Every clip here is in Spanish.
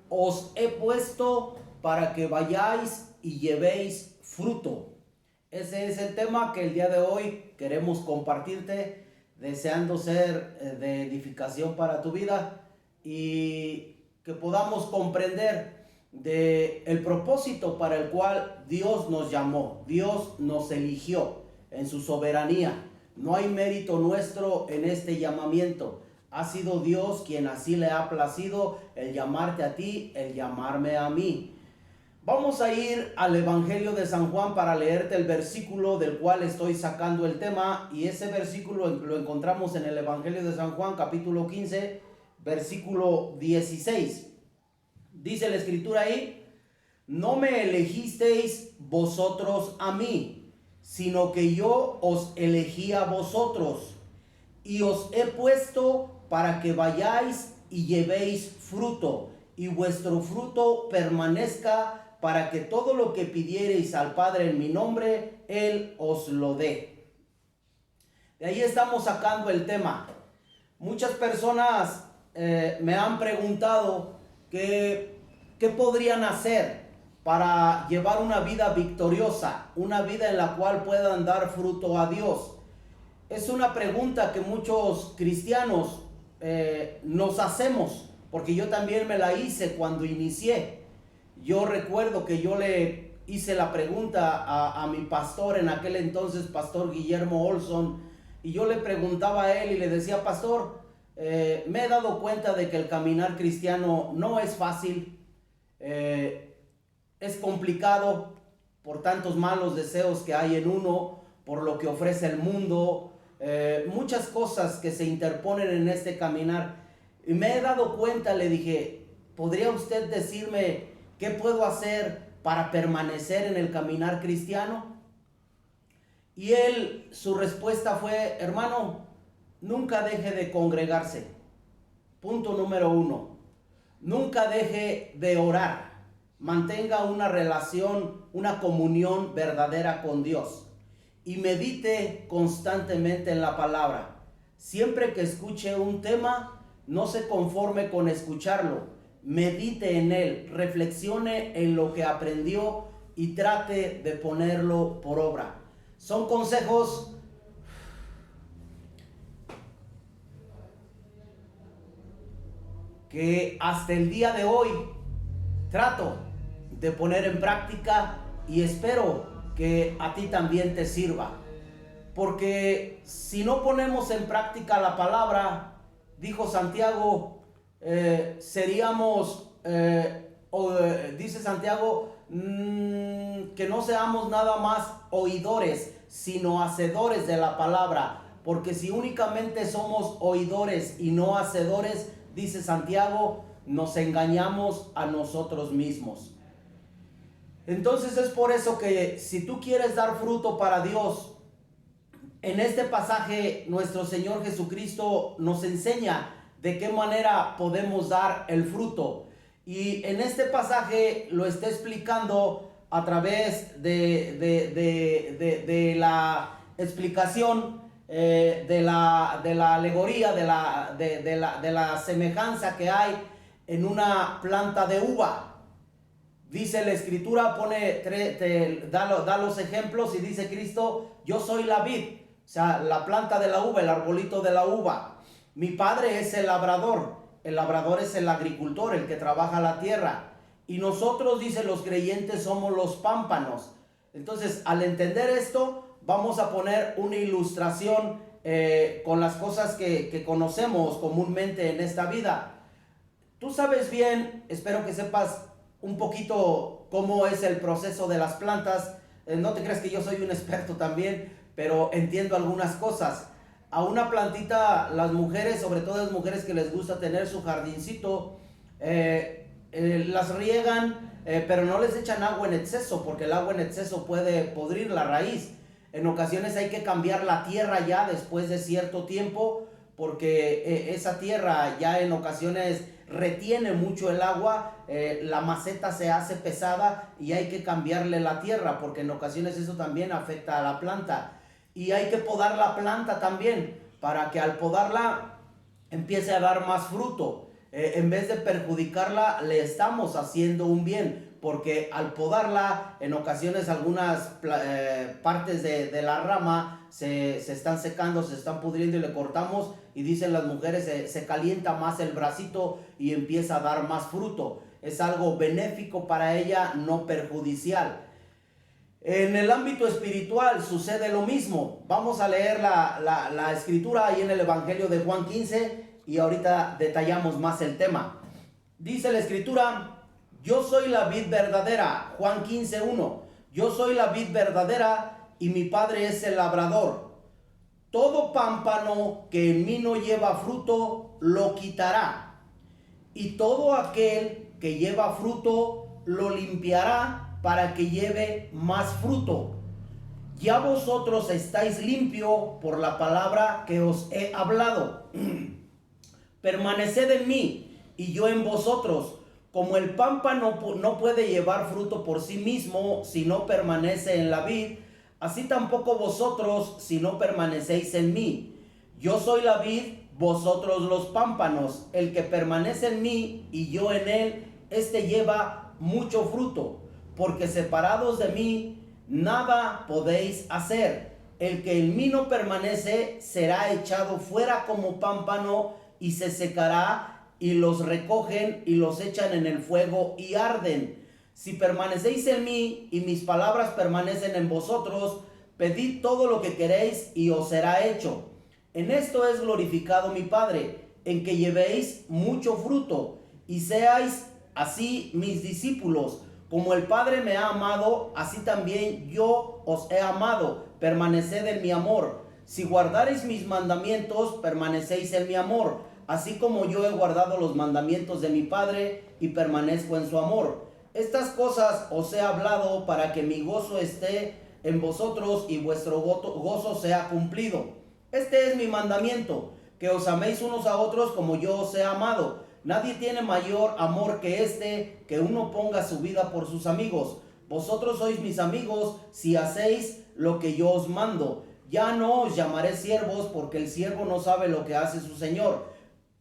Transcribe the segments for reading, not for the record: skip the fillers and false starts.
os he puesto para que vayáis y llevéis fruto. Ese es el tema que el día de hoy queremos compartirte, deseando ser de edificación para tu vida y que podamos comprender de el propósito para el cual Dios nos llamó, Dios nos eligió en su soberanía. No hay mérito nuestro en este llamamiento. Ha sido Dios quien así le ha placido el llamarte a ti, el llamarme a mí. Vamos a ir al Evangelio de San Juan para leerte el versículo del cual estoy sacando el tema, y ese versículo lo encontramos en el Evangelio de San Juan, capítulo 15, versículo 16. Dice la escritura ahí: no me elegisteis vosotros a mí, sino que yo os elegí a vosotros, y os he puesto para que vayáis y llevéis fruto, y vuestro fruto permanezca, para que todo lo que pidiereis al Padre en mi nombre, Él os lo dé. De ahí estamos sacando el tema. Muchas personas me han preguntado qué podrían hacer para llevar una vida victoriosa, una vida en la cual puedan dar fruto a Dios. Es una pregunta que muchos cristianos nos hacemos, porque yo también me la hice cuando inicié. Yo recuerdo que yo le hice la pregunta a mi pastor en aquel entonces, pastor Guillermo Olson, y yo le preguntaba a él y le decía: pastor, me he dado cuenta de que el caminar cristiano no es fácil, es complicado por tantos malos deseos que hay en uno, por lo que ofrece el mundo, muchas cosas que se interponen en este caminar. Y me he dado cuenta, le dije, ¿podría usted decirme qué puedo hacer para permanecer en el caminar cristiano? Y él, su respuesta fue: hermano, nunca deje de congregarse. Punto número 1. Nunca deje de orar. Mantenga una relación, una comunión verdadera con Dios. Y medite constantemente en la palabra. Siempre que escuche un tema, no se conforme con escucharlo. Medite en él, reflexione en lo que aprendió y trate de ponerlo por obra. Son consejos que hasta el día de hoy trato de poner en práctica y espero que a ti también te sirva. Porque si no ponemos en práctica la palabra, dijo Santiago, seríamos, dice Santiago, que no seamos nada más oidores, sino hacedores de la palabra. Porque si únicamente somos oidores y no hacedores, dice Santiago, nos engañamos a nosotros mismos. Entonces es por eso que si tú quieres dar fruto para Dios, en este pasaje nuestro Señor Jesucristo nos enseña de qué manera podemos dar el fruto. Y en este pasaje lo está explicando a través de la explicación, de la alegoría, de la semejanza que hay en una planta de uva. Dice la escritura, da los ejemplos y dice Cristo: yo soy la vid, o sea, la planta de la uva, el arbolito de la uva. Mi padre es el labrador es el agricultor, el que trabaja la tierra. Y nosotros, dice, los creyentes somos los pámpanos. Entonces, al entender esto, vamos a poner una ilustración con las cosas que conocemos comúnmente en esta vida. Tú sabes bien, espero que sepas un poquito cómo es el proceso de las plantas. No te creas que yo soy un experto también, pero entiendo algunas cosas. A una plantita, las mujeres, sobre todo las mujeres que les gusta tener su jardincito, las riegan, pero no les echan agua en exceso, porque el agua en exceso puede podrir la raíz. En ocasiones hay que cambiar la tierra ya después de cierto tiempo, porque esa tierra ya en ocasiones retiene mucho el agua, la maceta se hace pesada y hay que cambiarle la tierra, porque en ocasiones eso también afecta a la planta. Y hay que podar la planta también, para que al podarla empiece a dar más fruto. En vez de perjudicarla, le estamos haciendo un bien, porque al podarla, en ocasiones algunas partes de la rama se están secando, se están pudriendo y le cortamos, y dicen las mujeres, se calienta más el bracito y empieza a dar más fruto. Es algo benéfico para ella, no perjudicial. En el ámbito espiritual sucede lo mismo. Vamos a leer la escritura ahí en el Evangelio de Juan 15 y ahorita detallamos más el tema. Dice la escritura: yo soy la vid verdadera. Juan 15:1. Yo soy la vid verdadera y mi Padre es el labrador. Todo pámpano que en mí no lleva fruto, lo quitará. Y todo aquel que lleva fruto, lo limpiará para que lleve más fruto. Ya vosotros estáis limpios por la palabra que os he hablado. Permaneced en mí y yo en vosotros. Como el pámpano no puede llevar fruto por sí mismo si no permanece en la vid, así tampoco vosotros si no permanecéis en mí. Yo soy la vid, vosotros los pámpanos. El que permanece en mí y yo en él, este lleva mucho fruto, porque separados de mí nada podéis hacer. El que en mí no permanece será echado fuera como pámpano y se secará, y los recogen y los echan en el fuego y arden. Si permanecéis en mí y mis palabras permanecen en vosotros, pedid todo lo que queréis y os será hecho. En esto es glorificado mi Padre, en que llevéis mucho fruto y seáis así mis discípulos. Como el Padre me ha amado, así también yo os he amado. Permaneced en mi amor. Si guardareis mis mandamientos, permanecéis en mi amor, así como yo he guardado los mandamientos de mi Padre y permanezco en su amor. Estas cosas os he hablado para que mi gozo esté en vosotros y vuestro gozo sea cumplido. Este es mi mandamiento, que os améis unos a otros como yo os he amado. Nadie tiene mayor amor que este, que uno ponga su vida por sus amigos. Vosotros sois mis amigos si hacéis lo que yo os mando. Ya no os llamaré siervos, porque el siervo no sabe lo que hace su señor.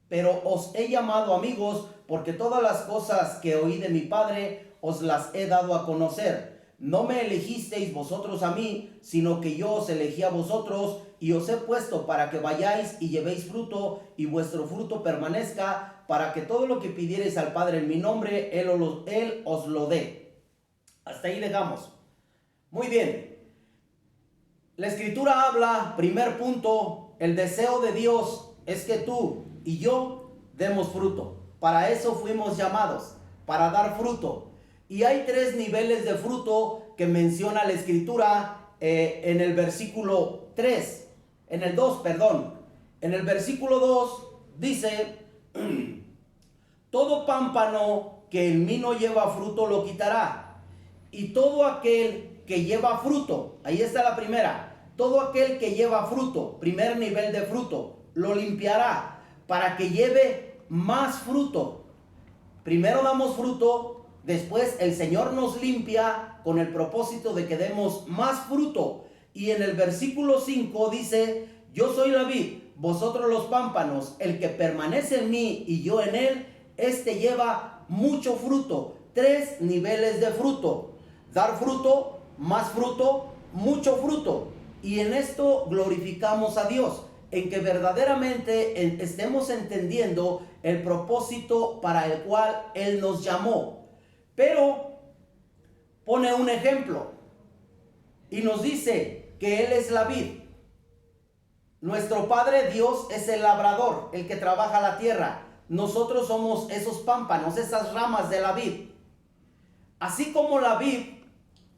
Pero os he llamado amigos, porque todas las cosas que oí de mi Padre os las he dado a conocer. No me elegisteis vosotros a mí, sino que yo os elegí a vosotros, y os he puesto para que vayáis y llevéis fruto, y vuestro fruto permanezca, para que todo lo que pidiereis al Padre en mi nombre, Él os lo dé. Hasta ahí dejamos. Muy bien. La escritura habla, primer punto, el deseo de Dios es que tú y yo demos fruto. Para eso fuimos llamados, para dar fruto. Y hay 3 niveles de fruto que menciona la escritura en el versículo 3, en el 2, perdón. En el versículo 2 dice: todo pámpano que en mí no lleva fruto lo quitará, y todo aquel que lleva fruto, ahí está la primera, todo aquel que lleva fruto, primer nivel de fruto, lo limpiará para que lleve más fruto. Primero damos fruto, después el Señor nos limpia con el propósito de que demos más fruto. Y en el versículo 5 dice: yo soy la vid, vosotros los pámpanos. El que permanece en mí y yo en él, este lleva mucho fruto. 3 niveles de fruto: dar fruto, más fruto, mucho fruto. Y en esto glorificamos a Dios, en que verdaderamente estemos entendiendo el propósito para el cual Él nos llamó. Pero pone un ejemplo y nos dice que Él es la vid. Nuestro Padre Dios es el labrador, el que trabaja la tierra. Nosotros somos esos pámpanos, esas ramas de la vid. Así como la vid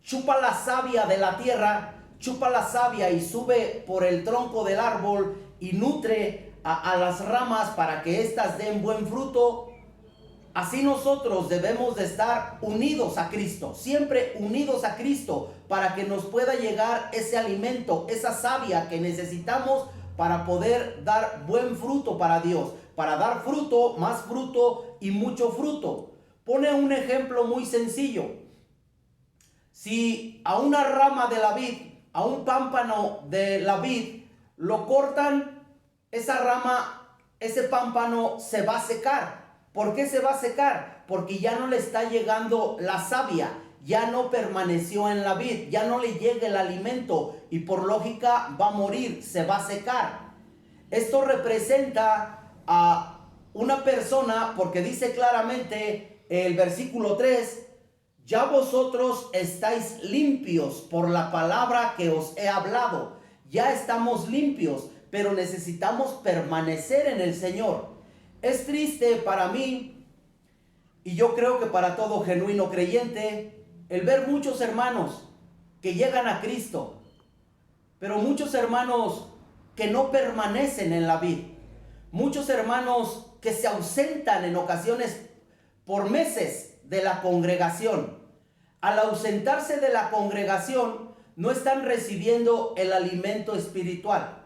chupa la savia de la tierra, chupa la savia y sube por el tronco del árbol y nutre a las ramas para que éstas den buen fruto, así nosotros debemos de estar unidos a Cristo, siempre unidos a Cristo, para que nos pueda llegar ese alimento, esa savia que necesitamos para poder dar buen fruto para Dios, para dar fruto, más fruto y mucho fruto. Pone un ejemplo muy sencillo. Si a una rama de la vid, a un pámpano de la vid, lo cortan, esa rama, ese pámpano se va a secar, ¿Por qué se va a secar? Porque ya no le está llegando la savia, ya no permaneció en la vid, ya no le llega el alimento y por lógica va a morir, se va a secar. Esto representa a una persona, porque dice claramente el versículo 3, ya vosotros estáis limpios por la palabra que os he hablado. Ya estamos limpios, pero necesitamos permanecer en el Señor. Es triste para mí, y yo creo que para todo genuino creyente, el ver muchos hermanos que llegan a Cristo, pero muchos hermanos que no permanecen en la vid. Muchos hermanos que se ausentan en ocasiones por meses de la congregación. Al ausentarse de la congregación, no están recibiendo el alimento espiritual.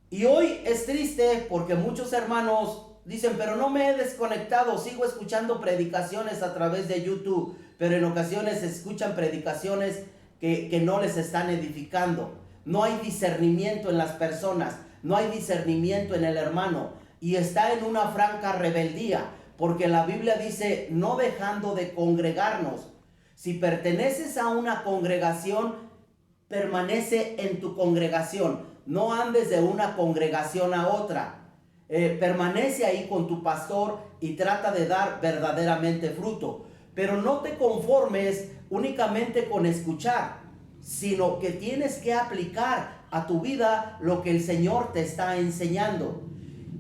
Y hoy es triste porque muchos hermanos dicen, pero no me he desconectado, sigo escuchando predicaciones a través de YouTube, pero en ocasiones escuchan predicaciones que no les están edificando. No hay discernimiento en las personas, no hay discernimiento en el hermano y está en una franca rebeldía, porque la Biblia dice, no dejando de congregarnos. Si perteneces a una congregación, permanece en tu congregación. No andes de una congregación a otra. Permanece ahí con tu pastor y trata de dar verdaderamente fruto. Pero no te conformes únicamente con escuchar, sino que tienes que aplicar a tu vida lo que el Señor te está enseñando.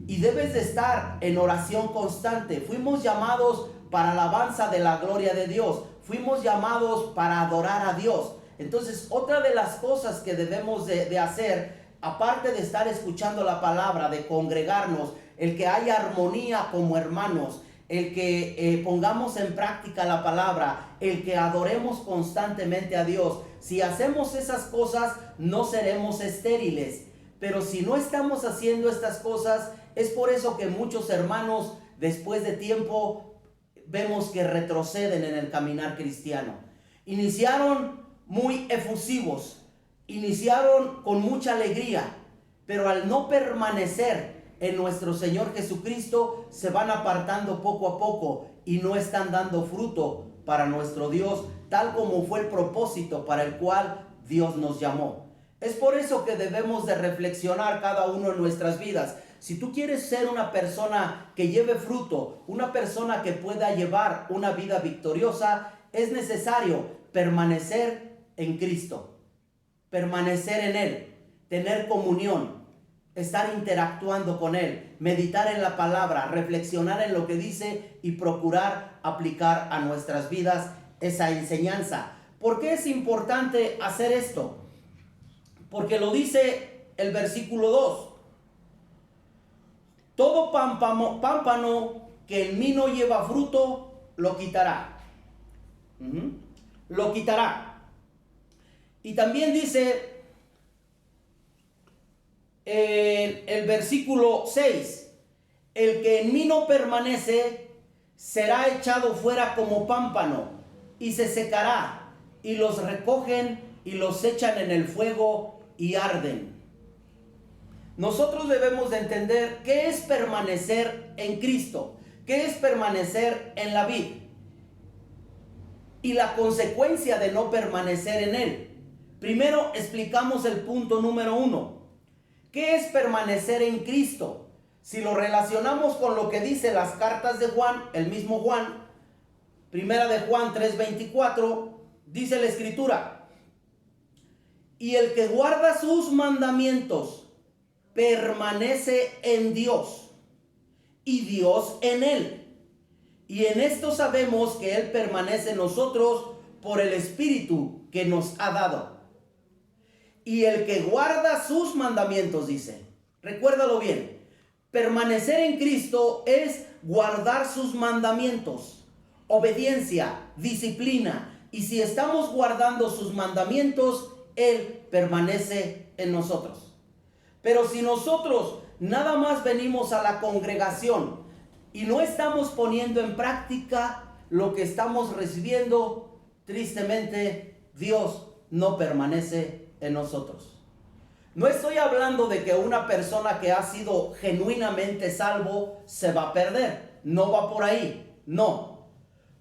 Y debes de estar en oración constante. Fuimos llamados para alabanza de la gloria de Dios. Fuimos llamados para adorar a Dios. Entonces, otra de las cosas que debemos de hacer, aparte de estar escuchando la palabra, de congregarnos, el que haya armonía como hermanos, el que pongamos en práctica la palabra, el que adoremos constantemente a Dios. Si hacemos esas cosas, no seremos estériles. Pero si no estamos haciendo estas cosas, es por eso que muchos hermanos, después de tiempo, vemos que retroceden en el caminar cristiano. Iniciaron muy efusivos, iniciaron con mucha alegría, pero al no permanecer en nuestro Señor Jesucristo, se van apartando poco a poco y no están dando fruto para nuestro Dios, tal como fue el propósito para el cual Dios nos llamó. Es por eso que debemos de reflexionar cada uno en nuestras vidas. Si tú quieres ser una persona que lleve fruto, una persona que pueda llevar una vida victoriosa, es necesario permanecer en Cristo, permanecer en Él, tener comunión, estar interactuando con Él, meditar en la palabra, reflexionar en lo que dice y procurar aplicar a nuestras vidas esa enseñanza. ¿Por qué es importante hacer esto? Porque lo dice el versículo 2. Todo pámpano que en mí no lleva fruto, lo quitará. Lo quitará. Y también dice el versículo 6. El que en mí no permanece será echado fuera como pámpano y se secará, y los recogen y los echan en el fuego y arden. Nosotros debemos de entender qué es permanecer en Cristo, qué es permanecer en la vid y la consecuencia de no permanecer en Él. Primero explicamos el punto número 1. ¿Qué es permanecer en Cristo? Si lo relacionamos con lo que dice las cartas de Juan, el mismo Juan, primera de Juan 3:24, dice la Escritura: y el que guarda sus mandamientos permanece en Dios y Dios en él. Y en esto sabemos que Él permanece en nosotros por el Espíritu que nos ha dado. Y el que guarda sus mandamientos, dice, recuérdalo bien, permanecer en Cristo es guardar sus mandamientos, obediencia, disciplina. Y si estamos guardando sus mandamientos, Él permanece en nosotros. Pero si nosotros nada más venimos a la congregación y no estamos poniendo en práctica lo que estamos recibiendo, tristemente Dios no permanece en nosotros. No estoy hablando de que una persona que ha sido genuinamente salvo se va a perder. no va por ahí, no.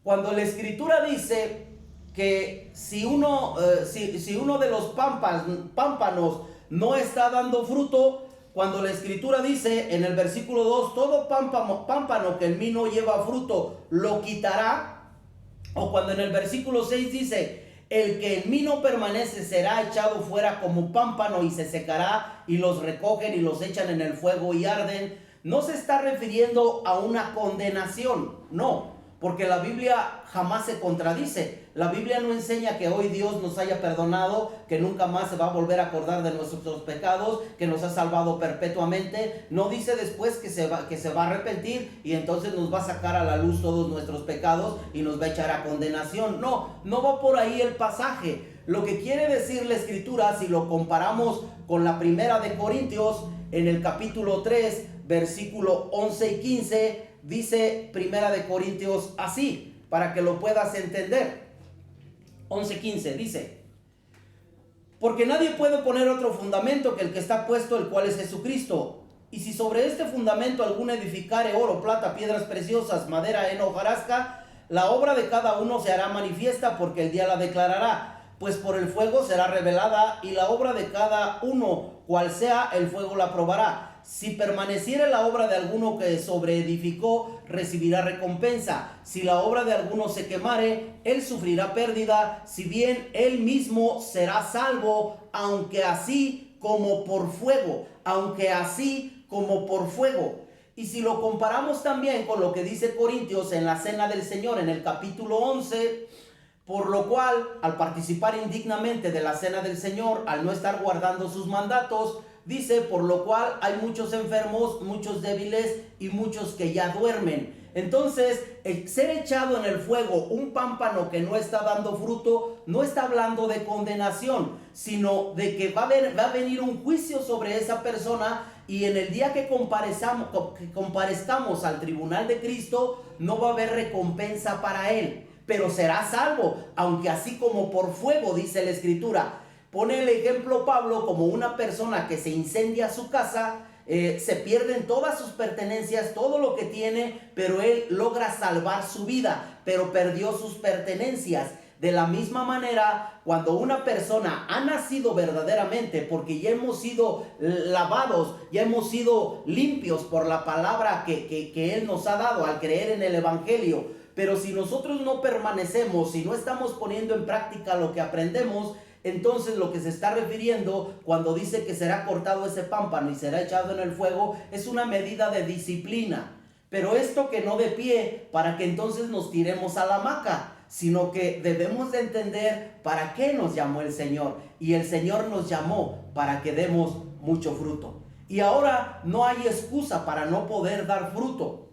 Cuando la Escritura dice que si uno de los pámpanos no está dando fruto, cuando la Escritura dice en el versículo 2, todo pámpano que en mí no lleva fruto, lo quitará. O cuando en el versículo 6 dice, el que en mí no permanece será echado fuera como pámpano y se secará, y los recogen y los echan en el fuego y arden. No se está refiriendo a una condenación, no, porque la Biblia jamás se contradice. La Biblia no enseña que hoy Dios nos haya perdonado, que nunca más se va a volver a acordar de nuestros pecados, que nos ha salvado perpetuamente. No dice después que se va a arrepentir y entonces nos va a sacar a la luz todos nuestros pecados y nos va a echar a condenación. No va por ahí el pasaje. Lo que quiere decir la Escritura, si lo comparamos con la primera de Corintios, en el capítulo 3, versículo 11 y 15, dice Primera de Corintios así, para que lo puedas entender. 11:15 dice: porque nadie puede poner otro fundamento que el que está puesto, el cual es Jesucristo. Y si sobre este fundamento alguno edificare oro, plata, piedras preciosas, madera, heno, hojarasca, la obra de cada uno se hará manifiesta, porque el día la declarará, pues por el fuego será revelada, y la obra de cada uno, cual sea, el fuego la probará. Si permaneciere la obra de alguno que sobreedificó, recibirá recompensa. Si la obra de alguno se quemare, él sufrirá pérdida, si bien él mismo será salvo, aunque así como por fuego. Y si lo comparamos también con lo que dice Corintios en la Cena del Señor, en el capítulo 11, por lo cual, al participar indignamente de la Cena del Señor, al no estar guardando sus mandatos, dice, por lo cual hay muchos enfermos, muchos débiles y muchos que ya duermen. Entonces, el ser echado en el fuego, un pámpano que no está dando fruto, no está hablando de condenación, sino de que va a venir un juicio sobre esa persona, y en el día que comparezcamos al tribunal de Cristo, no va a haber recompensa para él, pero será salvo, aunque así como por fuego, dice la Escritura. Pone el ejemplo Pablo como una persona que se incendia su casa, se pierden todas sus pertenencias, todo lo que tiene, pero él logra salvar su vida, pero perdió sus pertenencias. De la misma manera, cuando una persona ha nacido verdaderamente, porque ya hemos sido lavados, ya hemos sido limpios por la palabra que Él nos ha dado al creer en el Evangelio, pero si nosotros no permanecemos, si no estamos poniendo en práctica lo que aprendemos, entonces lo que se está refiriendo cuando dice que será cortado ese pámpano y será echado en el fuego, es una medida de disciplina. Pero esto que no de pie para que entonces nos tiremos a la hamaca, sino que debemos de entender para qué nos llamó el Señor. Y el Señor nos llamó para que demos mucho fruto. Y ahora no hay excusa para no poder dar fruto.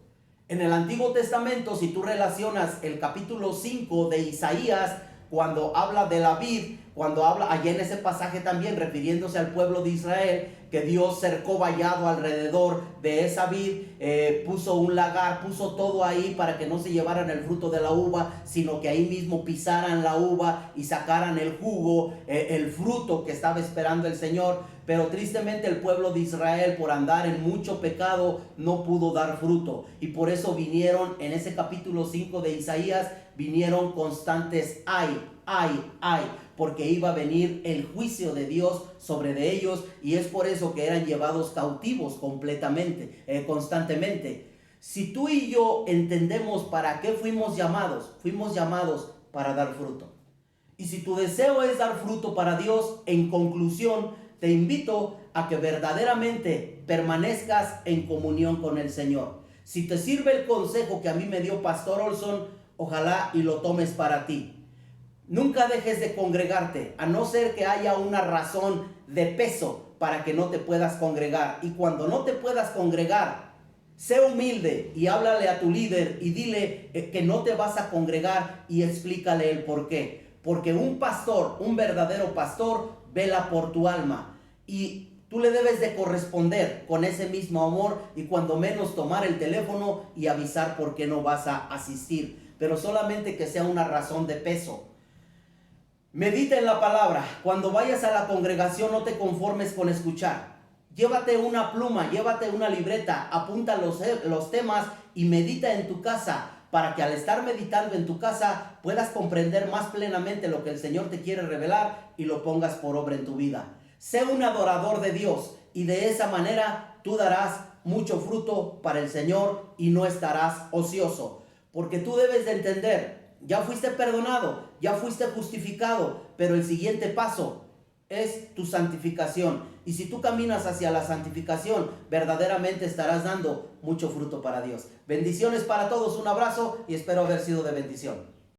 En el Antiguo Testamento, si tú relacionas el capítulo 5 de Isaías, cuando habla de la vid, cuando habla allá en ese pasaje también refiriéndose al pueblo de Israel, que Dios cercó vallado alrededor de esa vid, puso un lagar, puso todo ahí para que no se llevaran el fruto de la uva, sino que ahí mismo pisaran la uva y sacaran el jugo, el fruto que estaba esperando el Señor. Pero tristemente el pueblo de Israel, por andar en mucho pecado, no pudo dar fruto. Y por eso vinieron en ese capítulo 5 de Isaías, vinieron constantes ay, porque iba a venir el juicio de Dios sobre de ellos, y es por eso que eran llevados cautivos constantemente. Si tú y yo entendemos para qué fuimos llamados para dar fruto. Y si tu deseo es dar fruto para Dios, en conclusión, te invito a que verdaderamente permanezcas en comunión con el Señor. Si te sirve el consejo que a mí me dio Pastor Olson, ojalá y lo tomes para ti. Nunca dejes de congregarte, a no ser que haya una razón de peso para que no te puedas congregar. Y cuando no te puedas congregar, sé humilde y háblale a tu líder y dile que no te vas a congregar, y explícale el por qué. Porque un pastor, un verdadero pastor, vela por tu alma, y tú le debes de corresponder con ese mismo amor, y cuando menos tomar el teléfono y avisar por qué no vas a asistir, pero solamente que sea una razón de peso. Medita en la palabra. Cuando vayas a la congregación, no te conformes con escuchar. Llévate una pluma, llévate una libreta, apunta los temas y medita en tu casa, para que al estar meditando en tu casa puedas comprender más plenamente lo que el Señor te quiere revelar y lo pongas por obra en tu vida. Sé un adorador de Dios y de esa manera tú darás mucho fruto para el Señor y no estarás ocioso. Porque tú debes de entender, ya fuiste perdonado, ya fuiste justificado, pero el siguiente paso es tu santificación. Y si tú caminas hacia la santificación, verdaderamente estarás dando mucho fruto para Dios. Bendiciones para todos, un abrazo y espero haber sido de bendición.